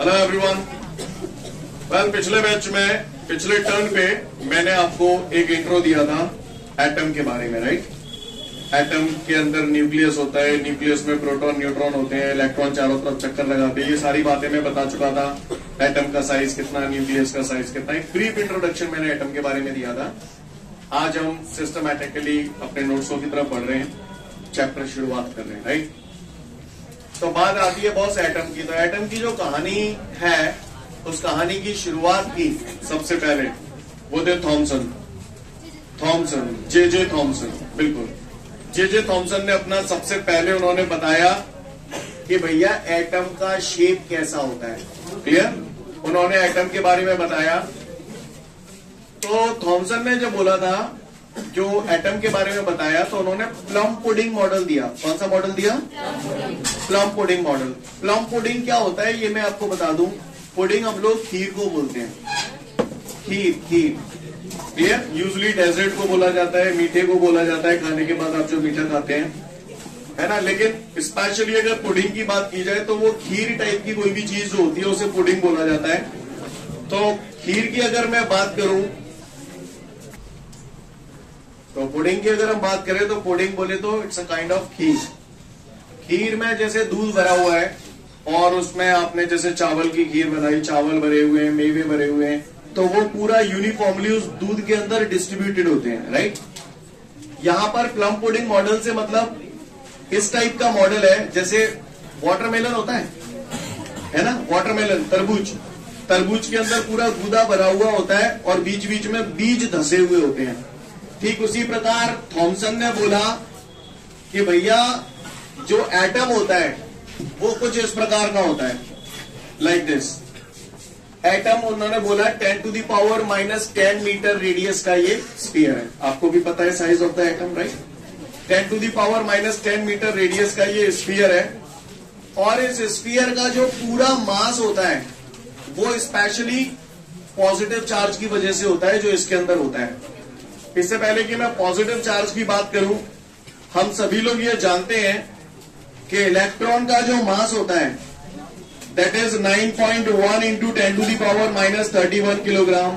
Hello everyone. Well, पिछले turn पे मैंने आपको एक इंट्रो दिया था एटम के बारे में, राइट। एटम के अंदर न्यूक्लियस होता है, न्यूक्लियस में प्रोटॉन न्यूट्रॉन होते हैं, इलेक्ट्रॉन चारों तरफ चक्कर लगाते हैं। ये सारी बातें मैं बता चुका था। एटम का साइज कितना, न्यूक्लियस का साइज कितना, एक ब्रीफ इंट्रोडक्शन मैंने एटम के बारे में दिया था। आज हम सिस्टमैटिकली अपने नोट्सों की तरफ बढ़ रहे हैं, चैप्टर शुरुआत कर रहे हैं, राइट। तो बात आती है बॉस एटम की। तो एटम की जो कहानी है, उस कहानी की शुरुआत की सबसे पहले वो थे थॉमसन, जे थॉमसन। बिल्कुल, जे थॉमसन ने अपना सबसे पहले उन्होंने बताया कि भैया एटम का शेप कैसा होता है। क्लियर। उन्होंने एटम के बारे में बताया। तो थॉमसन ने जब बोला था, जो एटम के बारे में बताया, तो उन्होंने प्लम पुडिंग मॉडल दिया। कौन सा मॉडल दिया? Plum pudding model. Plum pudding क्या होता है ये मैं आपको बता दूं। पुडिंग हम लोग खीर को बोलते हैं, खीर। क्लियर। यूजुअली डेजर्ट को बोला जाता है, मीठे को बोला जाता है, खाने के बाद आप जो मीठा खाते हैं, है ना। लेकिन स्पेशली अगर पुडिंग की बात की जाए तो वो खीर टाइप की कोई भी चीज जो होती है उसे पुडिंग बोला जाता है। तो खीर की अगर मैं बात करूं, तो पुडिंग की अगर हम बात करें तो पुडिंग बोले तो इट्स अ काइंड ऑफ खीर। खीर में जैसे दूध भरा हुआ है और उसमें आपने जैसे चावल की खीर बनाई, चावल भरे हुए हैं, मेवे भरे हुए हैं, तो वो पूरा यूनिफॉर्मली उस दूध के अंदर डिस्ट्रीब्यूटेड होते हैं, राइट। यहां पर प्लम पुडिंग मॉडल से मतलब इस टाइप का मॉडल है जैसे वाटरमेलन होता है ना। वाटरमेलन, तरबूज के अंदर पूरा गूदा भरा हुआ होता है और बीच बीच में बीज धसे हुए होते हैं। ठीक उसी प्रकार थॉमसन ने बोला कि भैया जो एटम होता है वो कुछ इस प्रकार का होता है, लाइक दिस। एटम उन्होंने बोला 10⁻⁻10 मीटर रेडियस का ये स्फीयर है। आपको भी पता है size of the atom, right. 10⁻10 meter radius का ये स्फीयर है। और इस स्फीयर का जो पूरा मास होता है वो स्पेशली पॉजिटिव चार्ज की वजह से होता है जो इसके अंदर होता है। इससे पहले कि मैं पॉजिटिव चार्ज की बात करूं, हम सभी लोग ये जानते हैं कि इलेक्ट्रॉन का जो मास होता है दैट इज 9.1 इंटू 10⁻⁻31 किलोग्राम,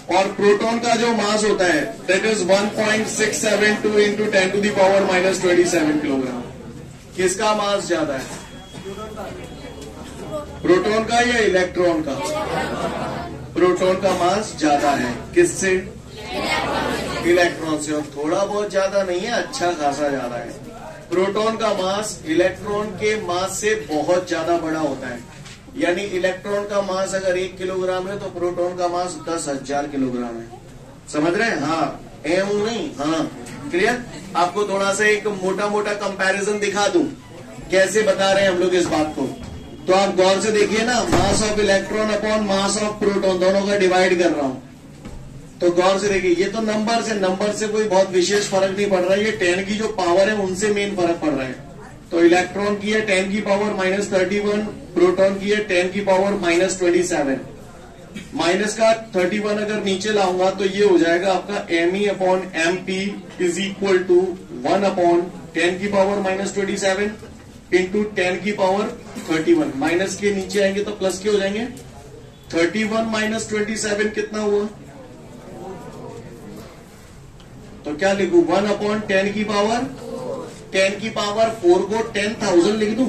और प्रोटॉन का जो मास होता है दैट इज 1.672 इंटू 10⁻⁻27 किलोग्राम। किसका मास ज्यादा है, प्रोटॉन का या इलेक्ट्रॉन का? प्रोटॉन का मास ज्यादा है। किससे? इलेक्ट्रॉन से। और थोड़ा बहुत ज्यादा नहीं है, अच्छा खासा ज्यादा है। प्रोटॉन का मास इलेक्ट्रॉन के मास से बहुत ज्यादा बड़ा होता है। यानी इलेक्ट्रॉन का मास अगर 1 किलोग्राम है तो प्रोटॉन का मास 10,000 किलोग्राम है। समझ रहे हैं? हाँ, एम नहीं, हाँ। क्लियर। आपको थोड़ा सा एक मोटा मोटा कंपैरिजन दिखा दूं कैसे बता रहे हैं हम लोग इस बात को। तो आप गौर से देखिए ना, mass of electron upon mass of proton, दोनों का डिवाइड कर रहा हूं। तो गौर से देखिए, ये तो नंबर से कोई बहुत विशेष फर्क नहीं पड़ रहा है। ये 10 की जो पावर है उनसे मेन फर्क पड़ रहा है। तो इलेक्ट्रॉन की है 10⁻⁻31, प्रोटॉन की है 10⁻⁻27। माइनस का 31 अगर नीचे लाऊंगा तो ये हो जाएगा आपका Me/MP is equal to 1/10⁻⁻27 into 10⁻31। Minus के नीचे आएंगे तो प्लस के हो जाएंगे। 31 - 27 कितना हुआ? तो क्या लिखूं? 1/10⁻4 को 10,000 लिख दूं?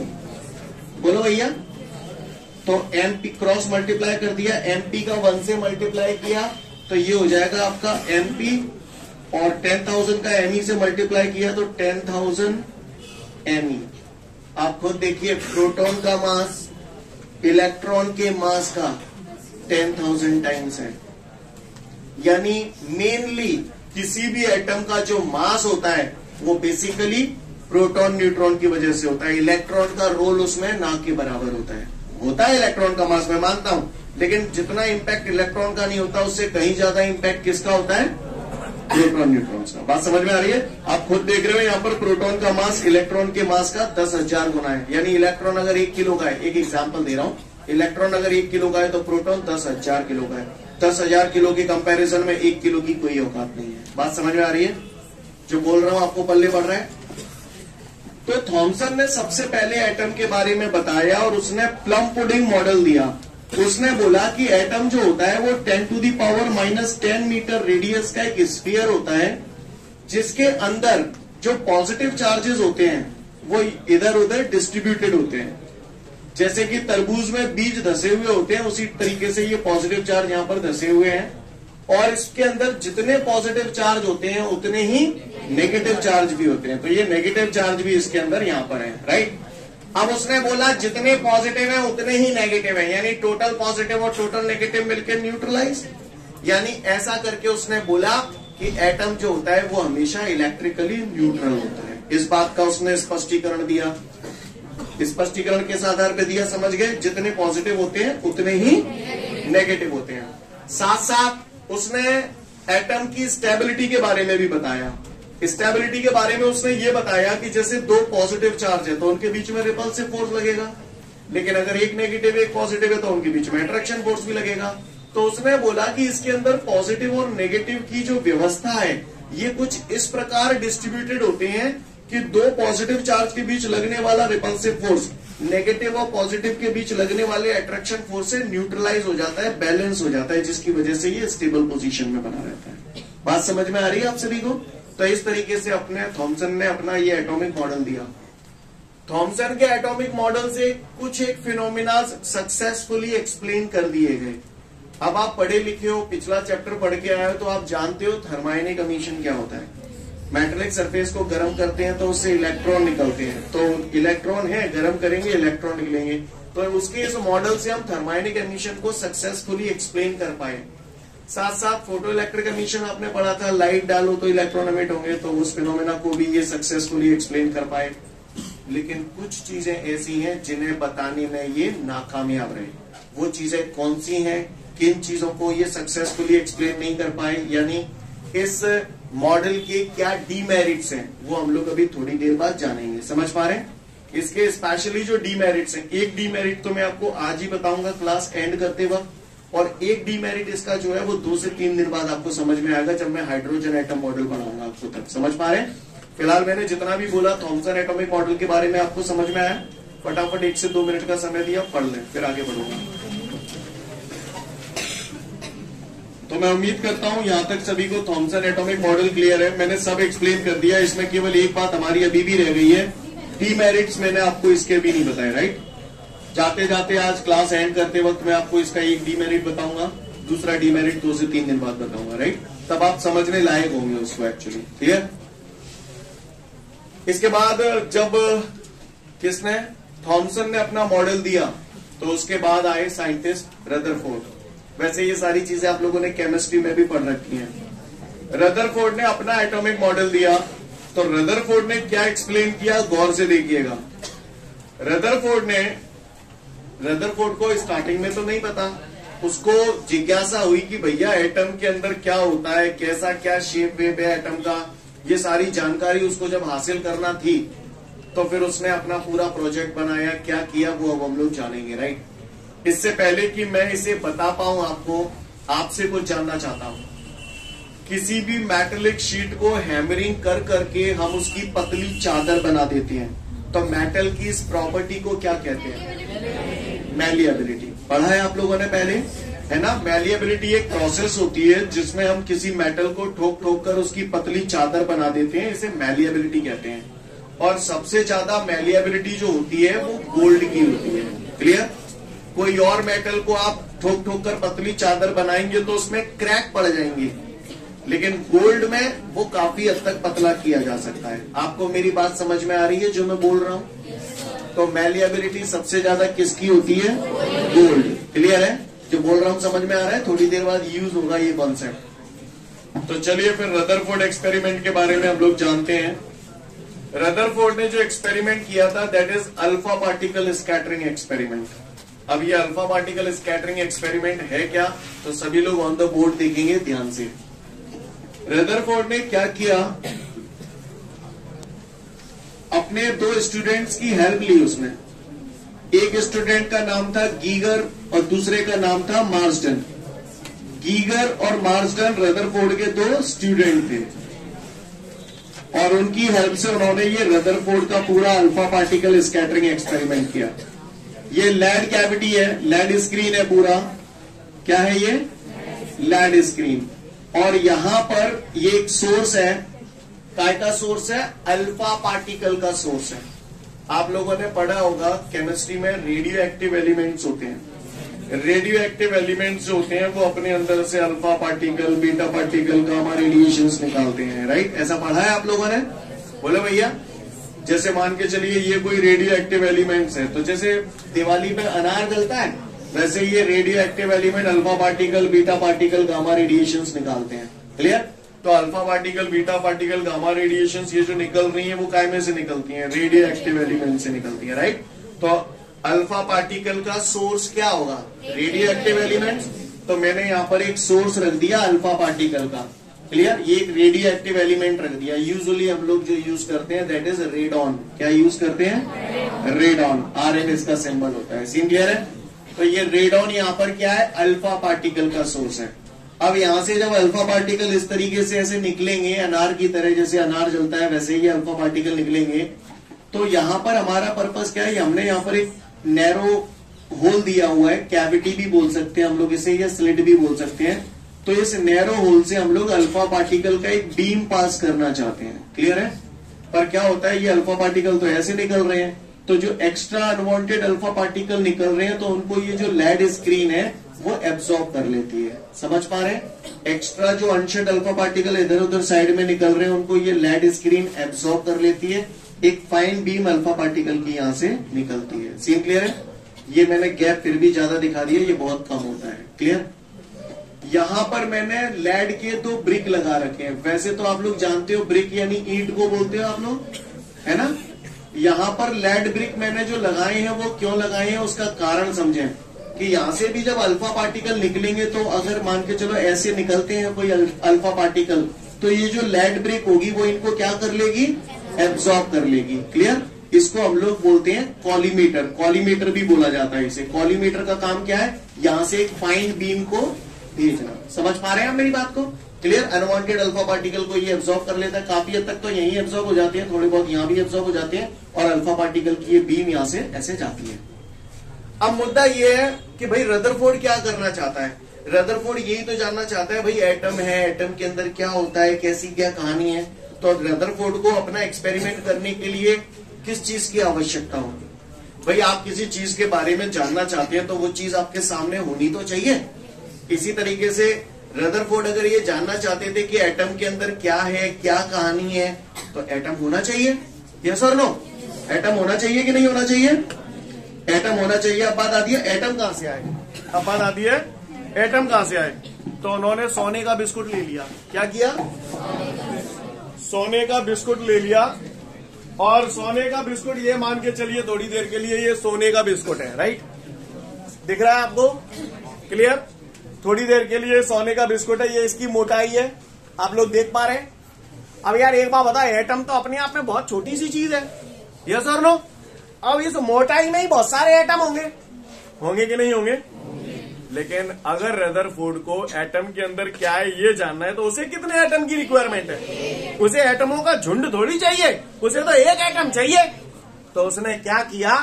बोलो भैया। तो MP क्रॉस मल्टीप्लाई कर दिया, MP का 1 से मल्टीप्लाई किया तो ये हो जाएगा आपका MP, और 10,000 का ME से मल्टीप्लाई किया तो 10,000 ME। आप खुद देखिए, प्रोटॉन का मास इलेक्ट्रॉन के मास का 10,000 टाइम्स है। यानी मेनली किसी भी एटम का जो मास होता है वो बेसिकली प्रोटॉन न्यूट्रॉन की वजह से होता है। इलेक्ट्रॉन का रोल उसमें ना के बराबर होता है इलेक्ट्रॉन का मास, मैं मानता हूं, लेकिन जितना इंपैक्ट इलेक्ट्रॉन का नहीं होता उससे कहीं ज्यादा इंपैक्ट किसका होता है? प्रोटॉन न्यूट्रॉन का। बात समझ में आ रही है? आप खुद देख रहे हो यहाँ पर प्रोटॉन का मास इलेक्ट्रॉन के मास का 10,000 गुना है। यानी इलेक्ट्रॉन अगर 1 किलो का है, एक एग्जाम्पल दे रहा हूं, इलेक्ट्रॉन अगर 1 किलो का है तो प्रोटॉन 10,000 किलो का है। 10,000 किलो के कंपैरिजन में 1 किलो की कोई औकात नहीं है। बात समझ में आ रही है? जो बोल रहा हूं आपको पल्ले पड़ रहा है? तो थॉमसन ने सबसे पहले एटम के बारे में बताया और उसने प्लम पुडिंग मॉडल दिया। उसने बोला कि एटम जो होता है वो 10⁻⁻10 मीटर रेडियस का एक स्फीयर होता है, जिसके अंदर जो पॉजिटिव चार्जेस होते हैं वो इधर उधर डिस्ट्रीब्यूटेड होते हैं। जैसे कि तरबूज में बीज धसे हुए होते हैं, उसी तरीके से ये पॉजिटिव चार्ज यहां पर धसे हुए हैं, और इसके अंदर जितने पॉजिटिव चार्ज होते हैं उतने ही नेगेटिव चार्ज भी होते हैं। तो ये नेगेटिव चार्ज भी इसके अंदर यहां पर है, राइट। अब उसने बोला जितने पॉजिटिव है उतने ही नेगेटिव है, यानी टोटल पॉजिटिव और टोटल नेगेटिव मिलकर न्यूट्रलाइज, यानी ऐसा करके उसने बोला कि एटम जो होता है वो हमेशा इलेक्ट्रिकली न्यूट्रल होता है। इस बात का उसने स्पष्टीकरण दिया। स्पष्टीकरण किस आधार पे दिया, समझ गए? जितने पॉजिटिव होते हैं उतने ही नेगेटिव होते हैं। साथ साथ उसने एटम की स्टेबिलिटी के बारे में भी बताया। स्टेबिलिटी के बारे में उसने ये बताया कि जैसे दो पॉजिटिव चार्ज है तो उनके बीच में रिपल्सिव फोर्स लगेगा, लेकिन अगर एक नेगेटिव एक पॉजिटिव है तो उनके बीच में अट्रैक्शन फोर्स भी लगेगा। तो उसने बोला कि इसके अंदर पॉजिटिव और नेगेटिव की जो व्यवस्था है ये कुछ इस प्रकार डिस्ट्रीब्यूटेड होते हैं कि दो पॉजिटिव चार्ज के बीच लगने वाला रिपल्सिव फोर्स नेगेटिव और पॉजिटिव के बीच लगने वाले अट्रैक्शन फोर्स से न्यूट्रलाइज हो जाता है, बैलेंस हो जाता है, जिसकी वजह से ये स्टेबल पोजीशन में बना रहता है। बात समझ में आ रही है आप सभी को? तो इस तरीके से अपने थॉमसन ने अपना ये एटॉमिक मॉडल दिया। थॉमसन के एटॉमिक मॉडल से कुछ एक फिनोमिना सक्सेसफुली एक्सप्लेन कर दिए गए। अब आप पढ़े लिखे हो, पिछला चैप्टर पढ़ के आए हो, तो आप जानते हो थर्माइनिक एमिशन क्या होता है। मेटेलिक सरफेस को गर्म करते हैं तो उससे इलेक्ट्रॉन निकलते हैं, तो इलेक्ट्रॉन है, गर्म करेंगे इलेक्ट्रॉन निकलेंगे। तो उसके इस मॉडल से हम थर्माइनिक एमिशन को सक्सेसफुली एक्सप्लेन कर पाए। साथ साथ फोटो इलेक्ट्रिक एमिशन आपने पढ़ा था, लाइट डालो तो इलेक्ट्रॉन एमिट होंगे, तो उस फिनोमेना को भी ये सक्सेसफुली एक्सप्लेन कर पाए। लेकिन कुछ चीजें ऐसी हैं जिन्हें बताने में ये नाकामयाब रहे। वो चीजें कौन सी हैं, किन चीजों को ये सक्सेसफुली एक्सप्लेन नहीं कर पाए, यानी इस मॉडल के क्या डीमेरिट्स हैं, वो हम लोग अभी थोड़ी देर बाद जानेंगे। समझ पा रहे हैं? इसके स्पेशली जो डीमेरिट्स हैं, एक डीमेरिट तो मैं आपको आज ही बताऊंगा क्लास एंड करते वक्त, और एक डीमेरिट इसका जो है वो 2 से 3 दिन बाद आपको समझ में आएगा जब मैं हाइड्रोजन एटम मॉडल बनाऊंगा आपको, तक समझ पा रहे हैं? फिलहाल मैंने जितना भी बोला थॉमसन एटॉमिक मॉडल के बारे में आपको समझ में आया? फटाफट 1 से 2 मिनट का समय दिया, पढ़ लें, फिर आगे बढ़ूंगा। तो मैं उम्मीद करता हूं यहां तक सभी को थॉमसन एटॉमिक मॉडल क्लियर है। मैंने सब एक्सप्लेन कर दिया, इसमें केवल एक बात हमारी अभी भी रह गई है, डीमेरिट्स मैंने आपको इसके भी नहीं बताए, राइट। जाते जाते आज क्लास एंड करते वक्त मैं आपको इसका एक डीमेरिट बताऊंगा, दूसरा डीमेरिट 2 से 3 दिन बाद बताऊंगा, राइट। तब आप समझने लायक होंगे उसको एक्चुअली, ठीक है। इसके बाद जब किसने, थॉमसन ने अपना मॉडल दिया, तो उसके बाद आए साइंटिस्ट रदरफोर्ड। वैसे ये सारी चीजें आप लोगों ने केमिस्ट्री में भी पढ़ रखी हैं। रदरफोर्ड ने अपना एटॉमिक मॉडल दिया, तो रदरफोर्ड ने क्या एक्सप्लेन किया, गौर से देखिएगा। रदरफोर्ड को स्टार्टिंग में तो नहीं पता, उसको जिज्ञासा हुई कि भैया एटम के अंदर क्या होता है, कैसा क्या शेप वेप है एटम का, ये सारी जानकारी उसको जब हासिल करना थी, तो फिर उसने अपना पूरा प्रोजेक्ट बनाया। क्या किया वो अब हम लोग जानेंगे, राइट। इससे पहले कि मैं इसे बता पाऊं आपको, आपसे कुछ जानना चाहता हूं। किसी भी मेटलिक शीट को हैमरिंग कर करके हम उसकी पतली चादर बना देते हैं, तो मेटल की इस प्रॉपर्टी को क्या कहते हैं, मैलिएबिलिटी। पढ़ा है आप लोगों ने पहले, है ना। मैलिएबिलिटी एक प्रोसेस होती है जिसमें हम किसी मेटल को ठोक ठोक कर उसकी पतली चादर बना देते हैं, इसे मैलिएबिलिटी कहते हैं। और सबसे ज्यादा मैलिएबिलिटी जो होती है वो गोल्ड की होती है, क्लियर। कोई और मेटल को आप ठोक ठोक कर पतली चादर बनाएंगे तो उसमें क्रैक पड़ जाएंगे, लेकिन गोल्ड में वो काफी हद तक पतला किया जा सकता है। आपको मेरी बात समझ में आ रही है जो मैं बोल रहा हूं? तो मैलिएबिलिटी सबसे ज्यादा किसकी होती है, गोल्ड, क्लियर है। जो बोल रहा हूं समझ में आ रहा है, थोड़ी देर बाद यूज होगा ये कॉन्सेप्ट। तो चलिए फिर रदरफोर्ड एक्सपेरिमेंट के बारे में हम लोग जानते हैं। रदरफोर्ड ने जो एक्सपेरिमेंट किया था that is alpha particle scattering experiment. अब ये अल्फा पार्टिकल स्कैटरिंग एक्सपेरिमेंट है क्या, तो सभी लोग ऑन द बोर्ड देखेंगे ध्यान से। रदरफोर्ड ने क्या किया, अपने 2 स्टूडेंट्स की हेल्प ली उसने। एक स्टूडेंट का नाम था गीगर और दूसरे का नाम था मार्सडन। गीगर और मार्सडन रदरफोर्ड के 2 स्टूडेंट थे। और उनकी हेल्प से उन्होंने ये रदरफोर्ड का पूरा अल्फा पार्टिकल स्कैटरिंग एक्सपेरिमेंट किया। ये लैड कैविटी है, लैड स्क्रीन है पूरा, क्या है ये? Lead screen. और यहां पर ये एक सोर्स है, काय का सोर्स है? अल्फा पार्टिकल का सोर्स है। आप लोगों ने पढ़ा होगा केमिस्ट्री में रेडियो एक्टिव एलिमेंट्स होते हैं। रेडियो एक्टिव एलिमेंट्स जो होते हैं वो अपने अंदर से alpha particle, beta particle, gamma radiations निकालते हैं, राइट? ऐसा पढ़ा है आप लोगों ने? बोलो भैया। जैसे मान के चलिए ये कोई रेडियो एक्टिव एलिमेंट्स है, तो जैसे दिवाली में अनार जलता है, वैसे ये radio active element alpha particle, beta particle, gamma radiations निकालते हैं। क्लियर? तो alpha particle, beta particle, gamma radiations ये जो निकल रही है वो काय में से निकलती हैं? रेडियो एक्टिव एलिमेंट से निकलती है, राइट? तो अल्फा पार्टिकल का सोर्स क्या होगा? Radio active elements. तो मैंने यहाँ पर एक सोर्स रख दिया अल्फा पार्टिकल का। क्लियर? ये एक रेडियो एक्टिव एलिमेंट रख दिया। यूजुअली हम लोग जो यूज करते हैं दैट इज रेडॉन। क्या यूज करते हैं? रेडॉन। RN इसका सिंबल होता है। सीन क्लियर है? तो ये रेडॉन यहाँ पर क्या है? अल्फा पार्टिकल का सोर्स है। अब यहां से जब अल्फा पार्टिकल इस तरीके से ऐसे निकलेंगे अनार की तरह, जैसे अनार जलता है वैसे ही अल्फा पार्टिकल निकलेंगे, तो यहां पर हमारा पर्पस क्या है? हमने यहाँ पर एक नैरो होल दिया हुआ है, कैविटी भी बोल सकते हैं हम लोग इसे, या स्लिट भी बोल सकते हैं। तो इस नैरो होल से हम लोग अल्फा पार्टिकल का एक बीम पास करना चाहते हैं। क्लियर है? पर क्या होता है, ये अल्फा पार्टिकल तो ऐसे निकल रहे हैं, तो जो एक्स्ट्रा अनवांटेड अल्फा पार्टिकल निकल रहे हैं तो उनको ये जो लैड स्क्रीन है वो एब्जॉर्ब कर लेती है। समझ पा रहे हैं? एक्स्ट्रा जो अनशेड अल्फा पार्टिकल इधर उधर साइड में निकल रहे हैं उनको ये लैड स्क्रीन एब्जॉर्ब कर लेती है। एक फाइन बीम अल्फा पार्टिकल की यहां से निकलती है। सीन क्लियर है? ये मैंने गैप फिर भी ज्यादा दिखा दिया, ये बहुत कम होता है। क्लियर? यहां पर मैंने लैड के 2 ब्रिक लगा रखे हैं। वैसे तो आप लोग जानते हो ब्रिक यानी ईंट को बोलते हो आप लोग, है ना? यहां पर लैड ब्रिक मैंने जो लगाए हैं वो क्यों लगाए हैं उसका कारण समझें कि यहां से भी जब अल्फा पार्टिकल निकलेंगे तो अगर मान के चलो ऐसे निकलते हैं कोई अल्फा पार्टिकल, तो ये जो लैड ब्रिक होगी वो इनको क्या कर लेगी? एब्जॉर्ब कर लेगी। क्लियर? इसको हम लोग बोलते हैं कॉलीमीटर। कॉलीमीटर भी बोला जाता है इसे। कॉलीमीटर का काम क्या है? यहां से एक फाइन बीम को भेजना। समझ पा रहे हैं आप मेरी बात को? क्लियर? अनवांटेड अल्फा पार्टिकल को ये एब्जॉर्ब कर लेता है। काफी हद तक तो यही एब्जॉर्ब हो जाती है, थोड़े बहुत यहां भी एब्जॉर्ब हो जाते हैं, और अल्फा पार्टिकल की ये बीम यहां से ऐसे जाती है। अब मुद्दा ये है कि भाई रदरफोर्ड क्या करना चाहता है? रदरफोर्ड यही तो जानना चाहता है भाई एटम है, एटम के अंदर क्या होता है, कैसी क्या कहानी है। तो रदरफोर्ड को अपना एक्सपेरिमेंट करने के लिए किस चीज की आवश्यकता होगी? भाई आप किसी चीज के बारे में जानना चाहते हैं तो वो चीज आपके सामने होनी तो चाहिए। इसी तरीके से रदरफोर्ड अगर ये जानना चाहते थे कि एटम के अंदर क्या है, क्या कहानी है, तो एटम होना चाहिए। यस और नो? एटम होना चाहिए कि नहीं होना चाहिए? एटम होना चाहिए। अब बात आती है एटम कहां से आए? अब बात आती है एटम कहां से आए? तो उन्होंने सोने का बिस्कुट ले लिया। क्या किया? सोने का बिस्कुट ले लिया, और सोने का बिस्कुट ये मान के चलिए थोड़ी देर के लिए ये सोने का बिस्कुट है, राइट? दिख रहा है आपको? क्लियर? थोड़ी देर के लिए सोने का बिस्कुट है, ये इसकी मोटाई है, आप लोग देख पा रहे हैं। अब यार एक बात बताओ, एटम तो अपने आप में बहुत छोटी सी चीज है, यस और नो? अब इस मोटाई में ही बहुत सारे एटम होंगे, होंगे कि नहीं होंगे? लेकिन अगर रदरफोर्ड को एटम के अंदर क्या है ये जानना है तो उसे कितने एटम की रिक्वायरमेंट है? उसे एटमों का झुंड थोड़ी चाहिए, उसे तो एक एटम चाहिए। तो उसने क्या किया?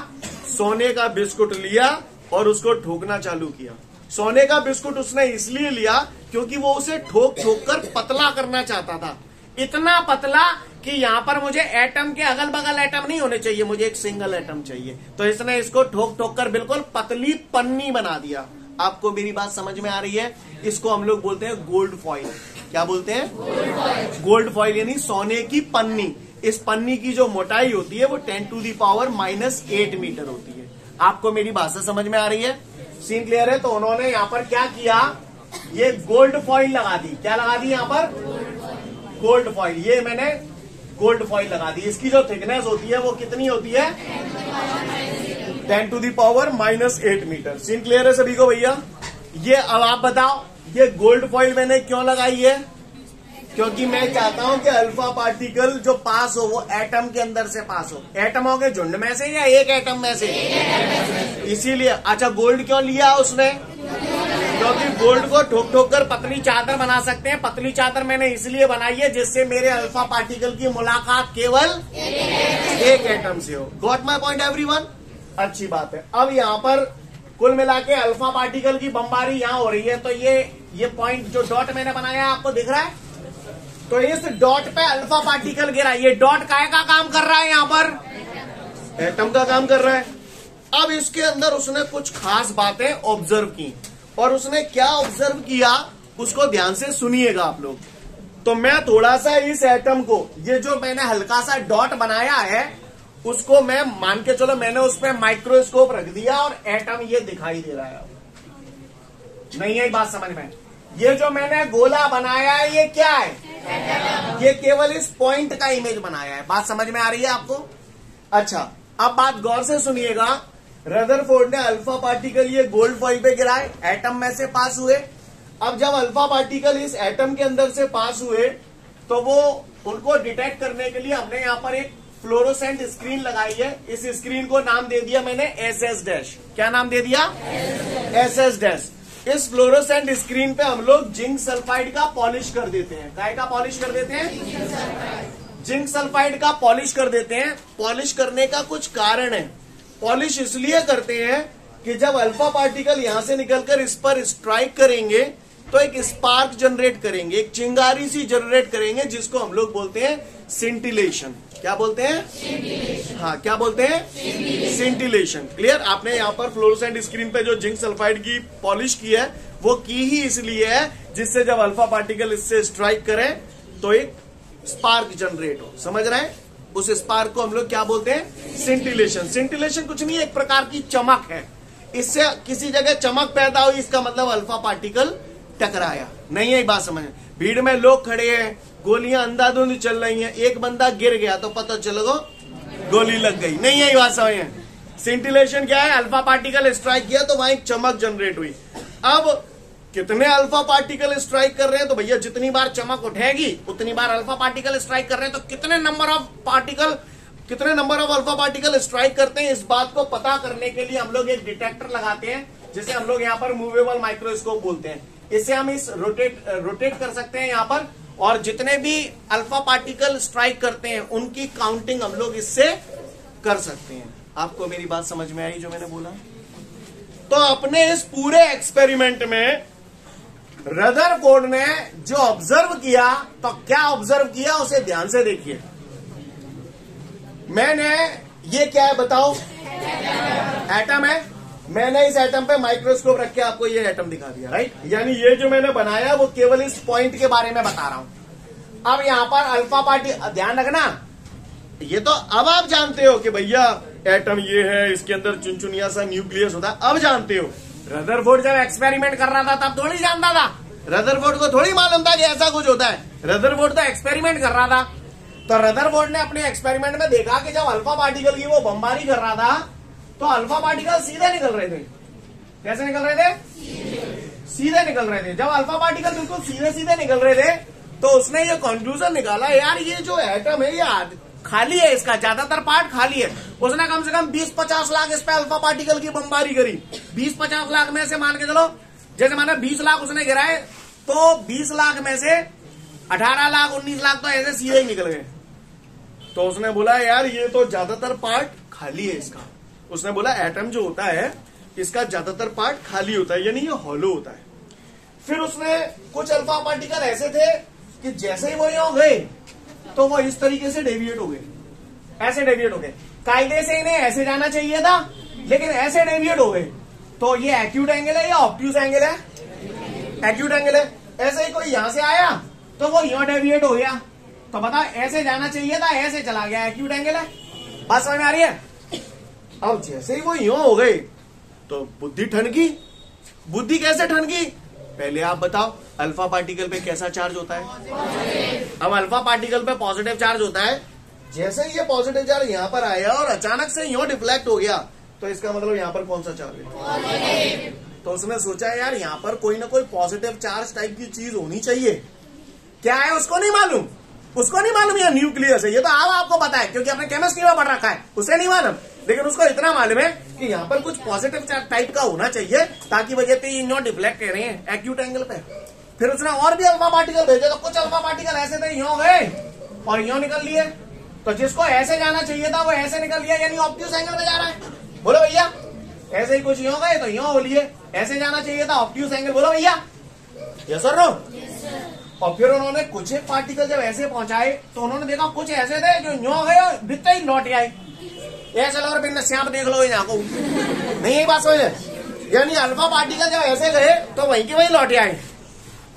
सोने का बिस्कुट लिया और उसको ठोकना चालू किया। सोने का बिस्कुट उसने इसलिए लिया क्योंकि वो उसे ठोक ठोक कर पतला करना चाहता था। इतना पतला कि यहां पर मुझे एटम के अगल बगल एटम नहीं होने चाहिए, मुझे एक सिंगल एटम चाहिए। तो इसने इसको ठोक ठोक कर बिल्कुल पतली पन्नी बना दिया। आपको मेरी बात समझ में आ रही है? इसको हम लोग बोलते हैं गोल्ड फॉइल। क्या बोलते हैं? गोल्ड फॉइल यानी सोने की पन्नी। इस पन्नी की जो मोटाई होती है वो 10⁻⁻8 मीटर होती है। आपको मेरी भाषा समझ में आ रही है? सीन क्लियर है? तो उन्होंने यहाँ पर क्या किया? ये गोल्ड फॉइल लगा दी। क्या लगा दी यहाँ पर? Gold foil. ये मैंने गोल्ड फॉइल लगा दी। इसकी जो थिकनेस होती है वो कितनी होती है? 10⁻⁻8 मीटर। सीन क्लियर है सभी को भैया? ये अब आप बताओ, ये गोल्ड फॉइल मैंने क्यों लगाई है? क्योंकि मैं चाहता हूं कि अल्फा पार्टिकल जो पास हो वो एटम के अंदर से पास हो। एटमों के झुंड में से या एक एटम में से? इसीलिए। अच्छा गोल्ड क्यों लिया उसने? क्योंकि गोल्ड को ठोक ठोक कर पतली चादर बना सकते हैं। पतली चादर मैंने इसलिए बनाई है जिससे मेरे अल्फा पार्टिकल की मुलाकात केवल एक एटम से हो। Got my point everyone? अच्छी बात है। अब यहाँ पर कुल मिला के अल्फा पार्टिकल की बमबारी यहाँ हो रही है, तो ये पॉइंट जो डॉट मैंने बनाया आपको दिख रहा है, तो इस डॉट पे अल्फा पार्टिकल गिरा। ये डॉट काय का काम कर रहा है? यहाँ पर एटम का काम कर रहा है। अब इसके अंदर उसने कुछ खास बातें ऑब्जर्व की, और उसने क्या ऑब्जर्व किया उसको ध्यान से सुनिएगा आप लोग। तो मैं थोड़ा सा इस एटम को, ये जो मैंने हल्का सा डॉट बनाया है, उसको मैं मान के चलो मैंने उस पर माइक्रोस्कोप रख दिया और एटम ये दिखाई दे रहा है। नहीं है बात समझ में? ये जो मैंने गोला बनाया है ये क्या है? ये केवल इस पॉइंट का इमेज बनाया है। बात समझ में आ रही है आपको? अच्छा, अब बात गौर से सुनिएगा। रदरफोर्ड ने अल्फा पार्टिकल ये गोल्ड फॉइल पे गिराए, एटम में से पास हुए। अब जब अल्फा पार्टिकल इस एटम के अंदर से पास हुए तो वो उनको डिटेक्ट करने के लिए हमने यहाँ पर एक फ्लोरोसेंट स्क्रीन लगाई है। इस स्क्रीन को नाम दे दिया मैंने SS-। क्या नाम दे दिया? SS-। इस फ्लोरोसेंट स्क्रीन पे हम लोग जिंक सल्फाइड का पॉलिश कर देते हैं। काय का पॉलिश कर देते हैं? जिंक सल्फाइड का पॉलिश कर देते हैं। पॉलिश करने का कुछ कारण है। पॉलिश इसलिए करते हैं कि जब अल्फा पार्टिकल यहां से निकलकर इस पर स्ट्राइक करेंगे तो एक स्पार्क जनरेट करेंगे, एक चिंगारी सी जनरेट करेंगे, जिसको हम लोग बोलते हैं सिंटिलेशन। क्या बोलते हैं? हाँ, क्या बोलते हैं? सिंटिलेशन। क्लियर? आपने यहाँ पर फ्लोरोसेंट स्क्रीन पे जो जिंक सल्फाइड की पॉलिश की है वो की ही इसलिए है जिससे जब अल्फा पार्टिकल इससे स्ट्राइक करे तो एक स्पार्क जनरेट हो। समझ रहे हैं? उस स्पार्क को हम लोग क्या बोलते हैं? सिंटिलेशन। सिंटिलेशन कुछ नहीं है, एक प्रकार की चमक है। इससे किसी जगह चमक पैदा हुई, इसका मतलब अल्फा पार्टिकल टकराया। नहीं है बात समझ? भीड़ में लोग खड़े हैं, गोलियां अंधाधुंध चल रही हैं, एक बंदा गिर गया तो पता चलो गोली लग गई। नहीं है बात समझ? सिंटिलेशन क्या है? अल्फा पार्टिकल स्ट्राइक किया तो वहां एक चमक जनरेट हुई। अब कितने अल्फा पार्टिकल स्ट्राइक कर रहे हैं? तो भैया जितनी बार चमक उठेगी उतनी बार अल्फा पार्टिकल स्ट्राइक कर रहे हैं। तो कितने number of alpha particle strike करते हैं, इस बात को पता करने के लिए हम लोग एक डिटेक्टर लगाते हैं, जिसे हम लोग यहाँ पर मूवेबल माइक्रोस्कोप बोलते हैं। इससे हम इस रोटेट कर सकते हैं यहाँ पर, और जितने भी अल्फा पार्टिकल स्ट्राइक करते हैं उनकी काउंटिंग हम लोग इससे कर सकते हैं। आपको मेरी बात समझ में आई जो मैंने बोला? तो अपने इस पूरे एक्सपेरिमेंट में रदरफोर्ड ने जो ऑब्जर्व किया, तो क्या ऑब्जर्व किया उसे ध्यान से देखिए। मैंने, ये क्या है बताओ? एटम है। मैंने इस एटम पे माइक्रोस्कोप रख के आपको ये एटम दिखा दिया, राइट? यानी ये जो मैंने बनाया वो केवल इस पॉइंट के बारे में बता रहा हूं। अब यहां पर अल्फा पार्टिकल, ध्यान रखना, ये तो अब आप जानते हो कि भैया एटम ये है, इसके अंदर चुनचुनिया सा न्यूक्लियस होता है, अब जानते हो। रदरफोर्ड जब एक्सपेरिमेंट कर रहा था तब थोड़ी जानता था। रदरफोर्ड को थोड़ी मालूम था कि ऐसा कुछ होता है। रदरफोर्ड तो एक्सपेरिमेंट कर रहा था। तो रदरफोर्ड ने अपने एक्सपेरिमेंट में देखा कि जब अल्फा पार्टिकल की वो बमबारी कर रहा था तो अल्फा पार्टिकल सीधे निकल रहे थे। कैसे निकल रहे थे? सीधे निकल रहे थे। जब अल्फा पार्टिकल बिल्कुल सीधे सीधे निकल रहे थे तो उसने ये कंक्लूजन निकाला, यार ये जो एटम है ये खाली है, इसका ज्यादातर पार्ट खाली है। उसने कम से कम 20-50 लाख इस पे अल्फा पार्टिकल की बमबारी करी। 20-50 लाख में से मान के चलो, जैसे माना 20 लाख उसने गिराए, तो 20 लाख में से 18 लाख 19 लाख तो ऐसे सीधे ही निकल गए। तो उसने बोला यार ये तो ज्यादातर पार्ट खाली है इसका। उसने बोला एटम जो होता है इसका ज्यादातर पार्ट खाली होता है, यानी ये हॉलो होता है। फिर उसने कुछ अल्फा पार्टिकल ऐसे थे कि जैसे ही वो यहाँ गए तो वो इस तरीके से डेविएट हो गए, ऐसे डेविएट हो गए। कायदे से इन्हें ऐसे जाना चाहिए था, लेकिन ऐसे डेविएट हो गए। तो ये एक्यूट एंगल है या ऑब्ट्यूज एंगल है? एक्यूट एंगल है। ऐसे ही कोई यहां से आया तो वो यहाँ डेविएट हो गया, तो बताओ ऐसे जाना चाहिए था, ऐसे चला गया, एक्यूट एंगल है। बात समझ में आ रही है? अब जैसे ही वो यूं हो गए तो बुद्धि ठनकी। बुद्धि कैसे ठनकी? पहले आप बताओ अल्फा पार्टिकल पे कैसा चार्ज होता है? अब अल्फा पार्टिकल पे पॉजिटिव चार्ज होता है। जैसे ही ये पॉजिटिव चार्ज यहाँ पर आया और अचानक से यूं डिफ्लेक्ट हो गया तो इसका मतलब यहाँ पर कौन सा चार्ज है? तो उसने सोचा यार यहाँ पर कोई ना कोई पॉजिटिव चार्ज टाइप की चीज होनी चाहिए। क्या है उसको नहीं मालूम, उसको नहीं मालूम ये न्यूक्लियस है। ये तो अब आपको पता है क्योंकि आपने केमिस्ट्री में पढ़ रखा है, उसे नहीं मालूम। लेकिन उसको इतना मालूम है कि यहाँ पर कुछ पॉजिटिव टाइप का होना चाहिए ताकि वजह से ये डिफ्लेक्ट कर रहे हैं एक्यूट एंगल पे। फिर उसने और भी अल्फा पार्टिकल भेजे, तो कुछ अल्फा पार्टिकल ऐसे थे यूं गए और यूं निकल लिए, तो जिसको ऐसे जाना चाहिए था वो ऐसे निकल लिया, यानी ऑब्ट्यूज एंगल पे जा रहा है। बोलो भैया, ऐसे ही कुछ यूं गए तो यूं हो लिए, ऐसे जाना चाहिए था ऑब्ट्यूज एंगल। बोलो भैया, यस और नो? और फिर उन्होंने कुछ एक पार्टिकल जब ऐसे पहुंचाए तो उन्होंने देखा कुछ ऐसे थे जो यूं गए और दिखते ही लौट आए। ऐसा लग रहा श्याम देख लो यहाँ को, नहीं यही बात समझ, यानी अल्फा पार्टिकल जब ऐसे गए तो वहीं के वहीं लौट आए।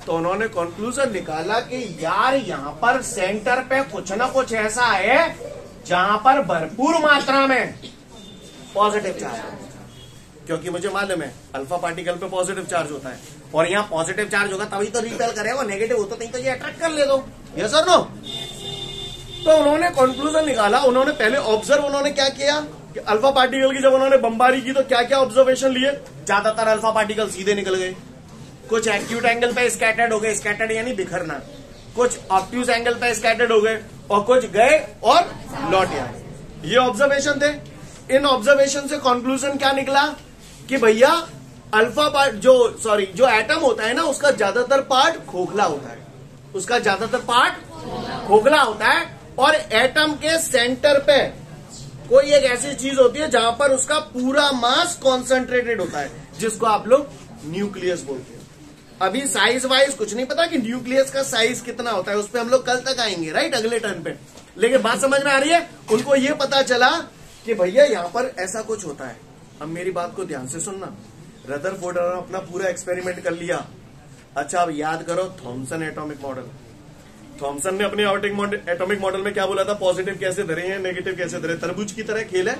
तो उन्होंने कंक्लूजन निकाला कि यार यहाँ पर सेंटर पे कुछ ना कुछ ऐसा है जहां पर भरपूर मात्रा में पॉजिटिव चार्ज है, क्योंकि मुझे मालूम है अल्फा पार्टिकल पे पॉजिटिव चार्ज होता है और यहाँ पॉजिटिव चार्ज होगा तभी तो रिपेल करेगा, नेगेटिव होता नहीं तो ये अट्रैक्ट कर ले दो। यस और नो? तो उन्होंने कंक्लूजन निकाला, उन्होंने पहले ऑब्जर्व उन्होंने क्या किया कि अल्फा पार्टिकल की जब उन्होंने बमबारी की तो क्या क्या ऑब्जर्वेशन लिए। ज्यादातर अल्फा पार्टिकल सीधे निकल गए, कुछ एक्यूट एंगल पे स्कैटर्ड हो गए, स्कैटर्ड यानी बिखरना, कुछ ऑब्ट्यूज एंगल पे स्कैटर्ड हो गए और कुछ गए और लौट आए। ये ऑब्जर्वेशन थे। इन ऑब्जर्वेशन से कंक्लूजन क्या निकला कि भैया अल्फा पार्ट जो एटम होता है ना उसका ज्यादातर पार्ट खोखला होता है, उसका ज्यादातर पार्ट खोखला होता है और एटम के सेंटर पे कोई एक ऐसी चीज होती है जहां पर उसका पूरा मास कॉन्सेंट्रेटेड होता है, जिसको आप लोग न्यूक्लियस बोलते हैं। अभी साइज वाइज कुछ नहीं पता कि न्यूक्लियस का साइज कितना होता है, उस पर हम लोग कल तक आएंगे, राइट, अगले टर्न पे। लेकिन बात समझ में आ रही है? उनको ये पता चला कि भैया यहाँ पर ऐसा कुछ होता है। अब मेरी बात को ध्यान से सुनना, रदरफोर्ड ने अपना पूरा एक्सपेरिमेंट कर लिया। अच्छा, अब याद करो थॉमसन एटॉमिक मॉडल। थॉमसन ने अपने एटॉमिक मॉडल में क्या बोला था? पॉजिटिव कैसे धरे हैं, नेगेटिव कैसे धरे, तरबूज की तरह खेल है।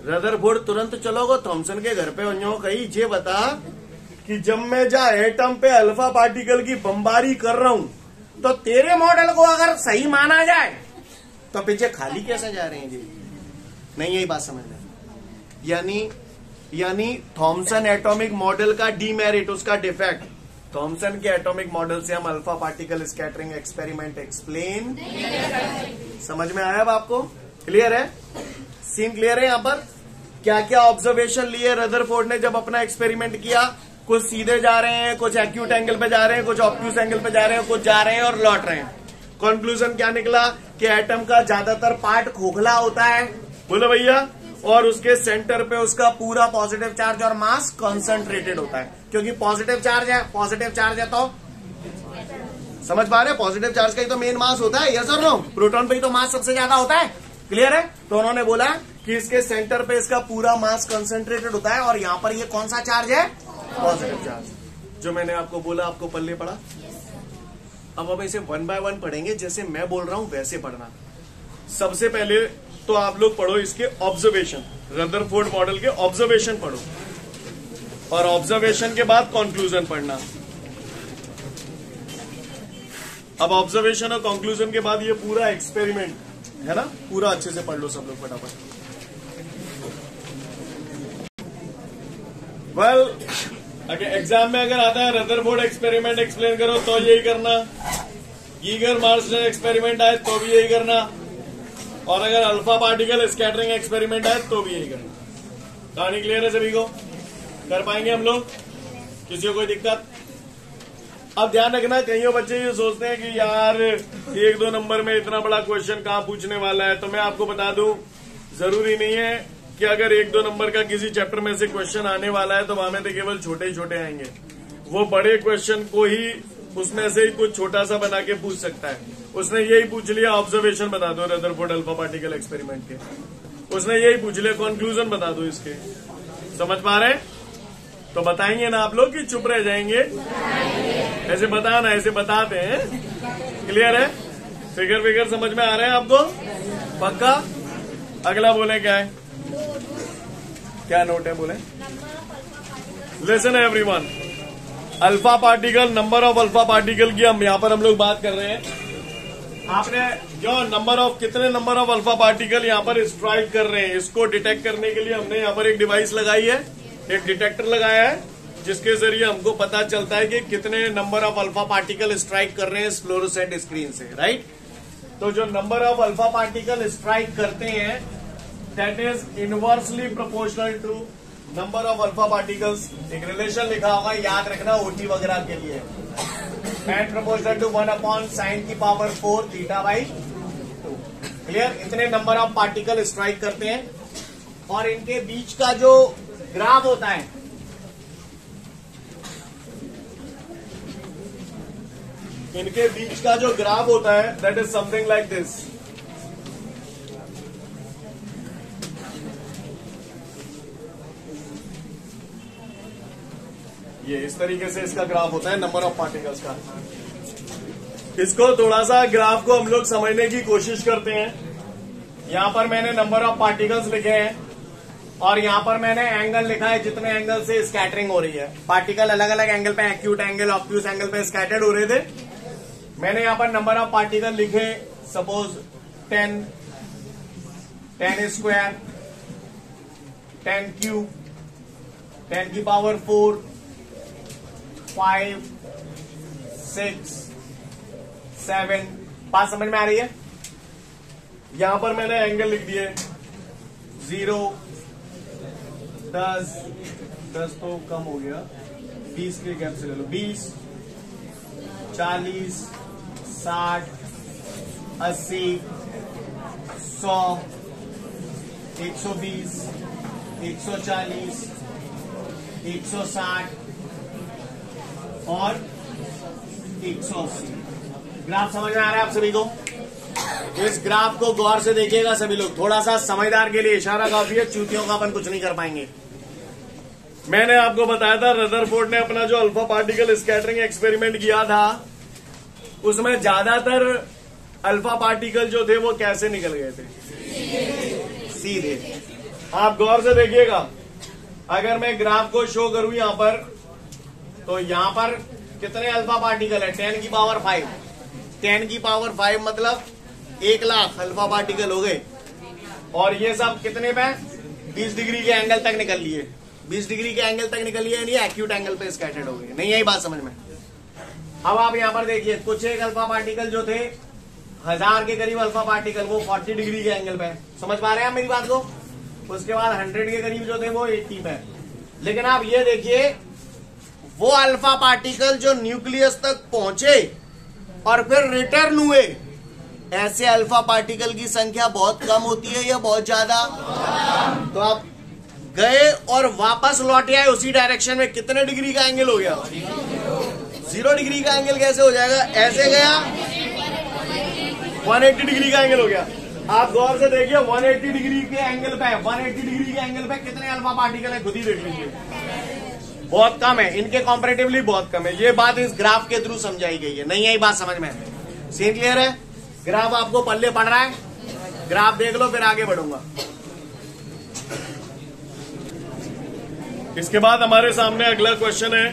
रदरफोर्ड तुरंत चलोगे थॉमसन के घर पे और कही ये बता कि जब मैं जा एटम पे अल्फा पार्टिकल की बमबारी कर रहा हूं तो तेरे मॉडल को अगर सही माना जाए तो पीछे खाली कैसे जा रहे हैं जी? नहीं, यही बात समझना। यानी थॉमसन एटॉमिक मॉडल का डीमेरिट, उसका डिफेक्ट, थॉमसन के एटॉमिक मॉडल से हम alpha particle scattering experiment explain समझ में आया अब आपको? क्लियर है? सीन क्लियर है? यहाँ पर क्या क्या ऑब्जर्वेशन लिए रदरफोर्ड ने जब अपना एक्सपेरिमेंट किया? कुछ सीधे जा रहे हैं, कुछ एक्यूट एंगल पे जा रहे हैं, कुछ ऑब्ट्यूज एंगल पे जा रहे हैं, कुछ जा रहे हैं और लौट रहे हैं। कंक्लूजन क्या निकला कि एटम का ज्यादातर पार्ट खोखला होता है, बोलो भैया, और उसके सेंटर पे उसका पूरा पॉजिटिव चार्ज और मास कंसंट्रेटेड होता है, क्योंकि पॉजिटिव चार्ज है तो समझ पा रहे हैं, पॉजिटिव चार्ज का ही तो मेन मास होता है। यस और नो? प्रोटॉन पे ही तो मास सबसे ज्यादा होता है। क्लियर है? तो उन्होंने बोला कि इसके सेंटर पे इसका पूरा मास कंसंट्रेटेड होता है और यहाँ पर ये कौन सा चार्ज है? Positive charge. जो मैंने आपको बोला आपको पल्ले पड़ा। अब हम इसे 1 by 1 पढ़ेंगे, जैसे मैं बोल रहा हूं वैसे पढ़ना। सबसे पहले तो आप लोग पढ़ो इसके ऑब्जर्वेशन, रदरफोर्ड मॉडल के ऑब्जर्वेशन पढ़ो और ऑब्जर्वेशन के बाद कंक्लूजन पढ़ना। अब ऑब्जर्वेशन और कंक्लूजन के बाद ये पूरा एक्सपेरिमेंट है ना, पूरा अच्छे से पढ़ लो सब लोग फटाफट। एग्जाम में अगर आता है रदरफोर्ड एक्सपेरिमेंट एक्सप्लेन करो तो यही करना, गीगर मार्शल एक्सपेरिमेंट आए तो भी यही करना, और अगर अल्फा पार्टिकल स्कैटरिंग एक्सपेरिमेंट आए तो भी यही करना। कहानी क्लियर है सभी को? कर पाएंगे हम लोग? किसी को कोई दिक्कत? अब ध्यान रखना, कईयों बच्चे ये सोचते हैं कि यार 1-2 नंबर में इतना बड़ा क्वेश्चन कहाँ पूछने वाला है। तो मैं आपको बता दूं, जरूरी नहीं है कि अगर 1-2 नंबर का किसी चैप्टर में से क्वेश्चन आने वाला है तो वहां में तो केवल छोटे ही छोटे आएंगे। वो बड़े क्वेश्चन को ही उसमें से ही कुछ छोटा सा बना के पूछ सकता है। उसने यही पूछ लिया ऑब्जर्वेशन बता दो रदरफोर्ड अल्फा पार्टिकल एक्सपेरिमेंट के, उसने यही पूछ लिया कंक्लूजन बता दो इसके। समझ पा रहे हैं? तो बताएंगे ना आप लोग कि चुप रह जाएंगे? ऐसे बताना, ऐसे बताते हैं। क्लियर है? फिगर समझ में आ रहे हैं आपको? पक्का? अगला बोले क्या है? क्या नोट है बोले? Listen everyone, alpha particle, number of alpha particle की हम यहाँ पर हम लोग बात कर रहे हैं। आपने जो कितने नंबर ऑफ अल्फा पार्टिकल यहाँ पर स्ट्राइक कर रहे हैं, इसको डिटेक्ट करने के लिए हमने यहाँ पर एक डिवाइस लगाई है, एक डिटेक्टर लगाया है, जिसके जरिए हमको पता चलता है कि कितने number of alpha particle strike कर रहे हैं इस फ्लोरोसेंट स्क्रीन से, राइट? तो जो number of alpha particle strike करते हैं that is inversely proportional to number of alpha particles. एक रिलेशन लिखा होगा, याद रखना ओटी वगैरह के लिए, and proportional to 1/sin⁴ θ/2। Clear? इतने नंबर ऑफ पार्टिकल स्ट्राइक करते हैं और इनके बीच का जो ग्राफ होता है, इनके बीच का जो ग्राफ होता है that is something like this. ये इस तरीके से इसका ग्राफ होता है नंबर ऑफ पार्टिकल्स का। इसको थोड़ा सा ग्राफ को हम लोग समझने की कोशिश करते हैं। यहां पर मैंने नंबर ऑफ पार्टिकल्स लिखे हैं और यहां पर मैंने एंगल लिखा है, जितने एंगल से स्कैटरिंग हो रही है। पार्टिकल अलग अलग एंगल पे, एक्यूट एंगल, ऑब्ट्यूज एंगल पे स्कैटर्ड हो रहे थे। मैंने यहां पर नंबर ऑफ पार्टिकल लिखे, सपोज 10, 10 स्क्वायर, 10 क्यूब, 10⁴, 5, 6, 7। बात समझ में आ रही है? यहां पर मैंने एंगल लिख दिए 0, 10 तो कम हो गया, 20 के गैप से ले लो, 20, 40, 60, 80, 100, 120, 140, 160 और 180। ग्राफ समझ में आ रहा है आप सभी को? इस ग्राफ को गौर से देखिएगा सभी लोग। थोड़ा सा समझदार के लिए इशारा काफी है, चूतियों का अपन कुछ नहीं कर पाएंगे। मैंने आपको बताया था रदरफोर्ड ने अपना जो अल्फा पार्टिकल स्कैटरिंग एक्सपेरिमेंट किया था, उसमें ज्यादातर अल्फा पार्टिकल जो थे वो कैसे निकल गए थे? सीधे। आप गौर से देखिएगा, अगर मैं ग्राफ को शो करूं यहां पर, तो यहां पर कितने अल्फा पार्टिकल है? 10⁵ 10⁵ मतलब 1,00,000 अल्फा पार्टिकल हो गए। और ये सब कितने पे? 20 डिग्री के एंगल तक निकल लिए। 20 डिग्री के एंगल तक निकल लिए, यानी एक्यूट एंगल पे स्कैटर्ड हो गए। नहीं यही बात समझ में? अब आप यहां पर देखिए, कुछ एक अल्फा पार्टिकल जो थे 1000 के करीब अल्फा पार्टिकल, वो 40 डिग्री के एंगल पे। समझ पा रहे हैं आप मेरी बात को? उसके बाद 100 के करीब जो थे वो 80 पे। लेकिन आप ये देखिए, वो अल्फा पार्टिकल जो न्यूक्लियस तक पहुंचे और फिर रिटर्न हुए, ऐसे अल्फा पार्टिकल की संख्या बहुत कम होती है या बहुत ज्यादा? तो आप गए और वापस लौट आए उसी डायरेक्शन में, कितने डिग्री का एंगल हो गया? 0 डिग्री का एंगल कैसे हो जाएगा? ऐसे गया, 180 डिग्री का एंगल हो गया। आप गौर से देखिए, 180 डिग्री के एंगल पे, 180 डिग्री के एंगल पे कितने अल्फा पार्टिकल है? खुद ही देख लीजिए, बहुत कम है। इनके कंपैरेटिवली बहुत कम है। ये बात इस ग्राफ के थ्रू समझाई गई है। नहीं यही बात समझ में? सीन क्लियर है? ग्राफ आपको पल्ले पड़ रहा है? ग्राफ देख लो, फिर आगे बढ़ूंगा। इसके बाद हमारे सामने अगला क्वेश्चन है,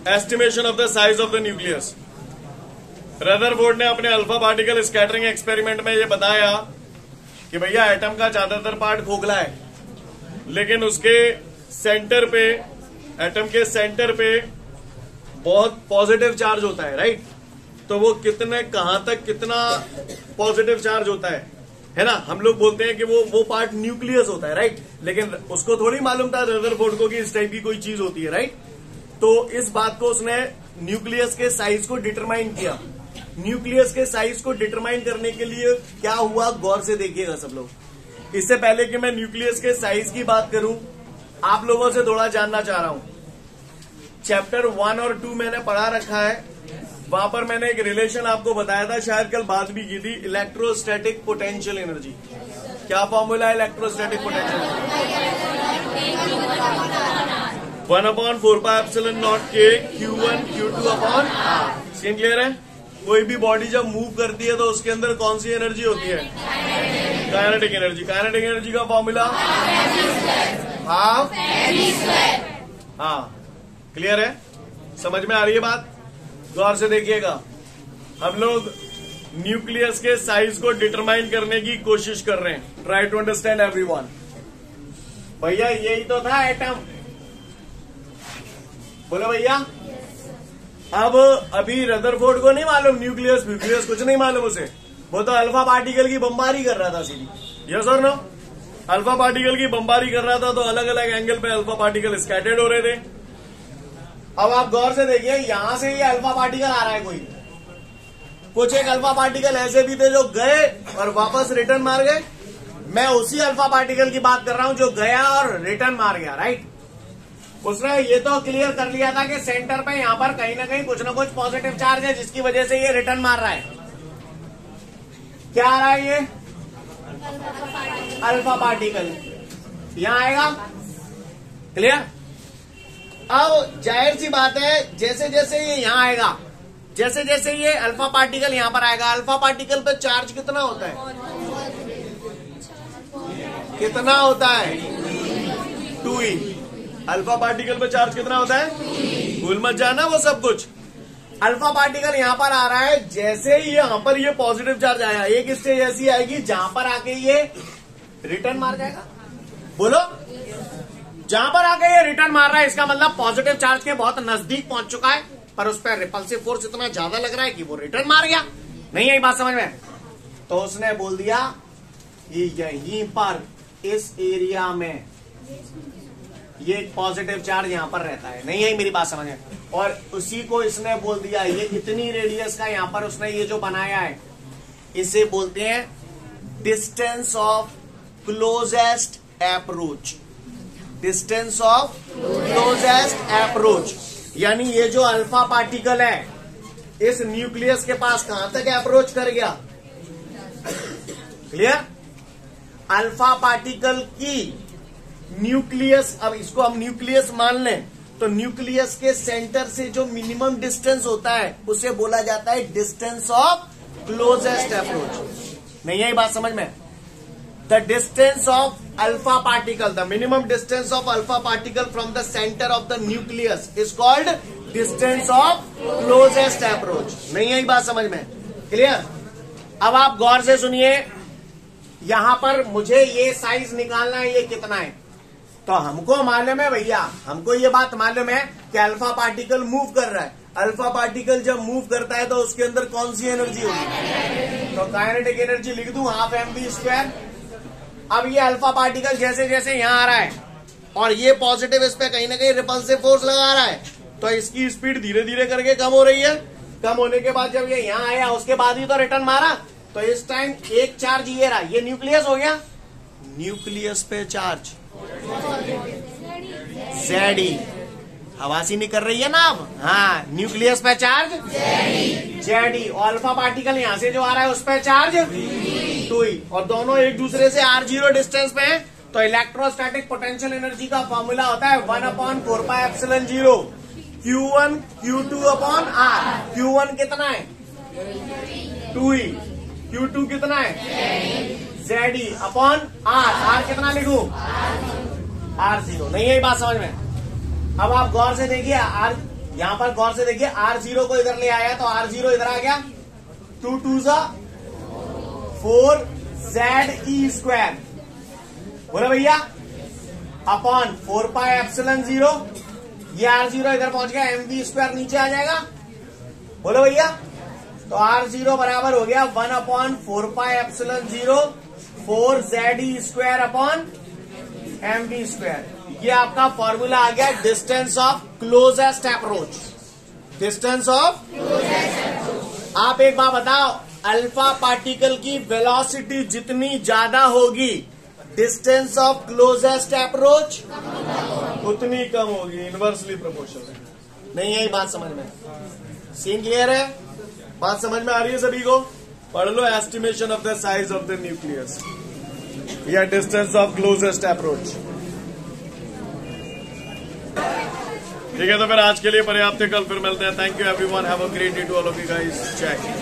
estimation of the size of the nucleus. Rutherford ने अपने अल्फा पार्टिकल स्कैटरिंग एक्सपेरिमेंट में ये बताया कि भैया एटम का ज्यादातर पार्ट खोखला है, लेकिन उसके सेंटर पे, एटम के सेंटर पे बहुत पॉजिटिव चार्ज होता है, राइट? तो वो कितने, कहां तक कितना पॉजिटिव चार्ज होता है ना? हम लोग बोलते हैं कि वो पार्ट न्यूक्लियस होता है, राइट? लेकिन उसको थोड़ी मालूम था रदरफोर्ड को कि इस टाइप की कोई चीज होती है, राइट? तो इस बात को उसने न्यूक्लियस के साइज को डिटरमाइन किया। न्यूक्लियस के साइज को डिटरमाइन करने के लिए क्या हुआ, गौर से देखिएगा सब लोग। इससे पहले कि मैं न्यूक्लियस के साइज की बात करूं, आप लोगों से थोड़ा जानना चाह रहा हूं। चैप्टर 1 और 2 मैंने पढ़ा रखा है, वहां पर मैंने एक रिलेशन आपको बताया था, शायद कल बात भी की थी, इलेक्ट्रोस्टैटिक पोटेंशियल एनर्जी। क्या फॉर्मूला है electrostatic potential? 1/4πε0 K Q1 Q2/R। Scene clear है? कोई भी बॉडी जब मूव करती है तो उसके अंदर कौन सी एनर्जी होती है? Kinetic energy. काइनेटिक एनर्जी का फॉर्मूला हाफ। हाँ, क्लियर है? समझ में आ रही है बात? गौर से देखिएगा, हम लोग न्यूक्लियस के साइज को डिटरमाइन करने की कोशिश कर रहे हैं। Try to understand everyone. भैया यही तो था एटम, बोलो भैया। अब अभी रदरफोर्ड को नहीं मालूम न्यूक्लियस कुछ नहीं मालूम उसे, वो तो अल्फा पार्टिकल की बमबारी कर रहा था सीधी। यस और नो? अल्फा पार्टिकल की बमबारी कर रहा था तो अलग अलग एंगल पे अल्फा पार्टिकल स्कैटर्ड हो रहे थे। अब आप गौर से देखिए, यहां से ये अल्फा पार्टिकल आ रहा है कोई, कुछ एक अल्फा पार्टिकल ऐसे भी थे जो गए और वापस रिटर्न मार गए। मैं उसी अल्फा पार्टिकल की बात कर रहा हूं जो गया और रिटर्न मार गया, राइट। उसने ये तो क्लियर कर लिया था कि सेंटर पे यहां पर कहीं ना कहीं कुछ ना कुछ पॉजिटिव चार्ज है जिसकी वजह से ये रिटर्न मार रहा है। क्या आ रहा है ये? अल्फा पार्टिकल यहां आएगा। क्लियर? अब जाहिर सी बात है, जैसे जैसे ये यहां आएगा, जैसे जैसे ये अल्फा पार्टिकल यहां पर आएगा, अल्फा पार्टिकल पे चार्ज कितना होता है? कितना होता है? 2e। अल्फा पार्टिकल पे चार्ज कितना होता है? भूल मत जाना वो सब कुछ। अल्फा पार्टिकल यहां पर आ रहा है, जैसे ही यहां पर ये पॉजिटिव चार्ज आया, एक स्टेज ऐसी आएगी जहां पर आके ये रिटर्न मार जाएगा। बोलो, जहां पर आके ये रिटर्न मार रहा है इसका मतलब पॉजिटिव चार्ज के बहुत नजदीक पहुंच चुका है, पर उस पर रिपल्सिव फोर्स इतना ज्यादा लग रहा है कि वो रिटर्न मार गया। नहीं आई बात समझ में? तो उसने बोल दिया कि यहीं पर इस एरिया में ये एक पॉजिटिव चार्ज यहां पर रहता है। नहीं आई मेरी बात समझ में? और उसी को इसने बोल दिया, ये इतनी रेडियस का यहां पर उसने ये जो बनाया है इसे बोलते हैं distance of closest approach. Distance of closest approach, यानी ये जो अल्फा पार्टिकल है इस न्यूक्लियस के पास कहां तक अप्रोच कर गया? क्लियर? अल्फा पार्टिकल की न्यूक्लियस, अब इसको हम न्यूक्लियस मान लें, तो न्यूक्लियस के सेंटर से जो मिनिमम डिस्टेंस होता है उसे बोला जाता है डिस्टेंस ऑफ क्लोजेस्ट अप्रोच। नहीं आई बात समझ में? The distance of alpha particle, the minimum distance of alpha particle from the centre of the nucleus is called distance of closest approach. नहीं आई बात समझ में? क्लियर? अब आप गौर से सुनिए, यहां पर मुझे ये साइज निकालना है, ये कितना है? तो हमको मालूम है भैया, हमको ये बात मालूम है कि अल्फा पार्टिकल मूव कर रहा है। अल्फा पार्टिकल जब मूव करता है तो उसके अंदर कौन सी एनर्जी होगी? तो काइनेटिक एनर्जी लिख दूं, 12mv²। अब ये अल्फा पार्टिकल जैसे जैसे यहां आ रहा है और ये पॉजिटिव इस पे कहीं ना कहीं रिपल्सिव फोर्स लगा रहा है, तो इसकी स्पीड धीरे धीरे करके कम हो रही है। कम होने के बाद जब ये यहां आया उसके बाद ही तो रिटर्न मारा, तो इस टाइम एक चार्ज ये रहा, ये न्यूक्लियस हो गया। न्यूक्लियस पे चार्ज Zd, हवासी नहीं कर रही है ना अब? हाँ, न्यूक्लियस पे चार्ज Zd, और अल्फा पार्टिकल यहां से जो आ रहा है उस पे चार्ज 2e, और दोनों एक दूसरे से r0 डिस्टेंस पे हैं। तो इलेक्ट्रोस्टैटिक पोटेंशियल एनर्जी का फॉर्मूला होता है 1/4πε0 Q1 Q2/r। Q1 कितना है? 2e। Q2 कितना है? Zd/r। r कितना लिखूं? R0। नहीं है बात समझ में? अब आप गौर से देखिए, यहां पर गौर से देखिए, R0 को इधर ले आया तो R0 इधर आ गया, 2 2 4 Ze²। बोलो भैया, अपॉन 4πε0, ये R0 इधर पहुंच गया, mv² नीचे आ जाएगा। बोलो भैया, तो R0 बराबर हो गया 1/4πε0 4 Ze²/mv²। ये आपका फॉर्मूला आ गया distance of closest approach. Distance of आप एक बात बताओ, अल्फा पार्टिकल की वेलोसिटी जितनी ज्यादा होगी डिस्टेंस ऑफ क्लोजेस्ट अप्रोच उतनी कम होगी, इनवर्सली प्रोपोर्शनल। नहीं है बात समझ में? सीन क्लियर है? बात समझ में आ रही है सभी को? पढ़ लो estimation of the size of the nucleus या डिस्टेंस ऑफ क्लोजेस्ट अप्रोच। ठीक है, तो फिर आज के लिए पर्याप्त है, कल फिर मिलते हैं। Thank you everyone, have a great day to all of you guys. जय हिंद।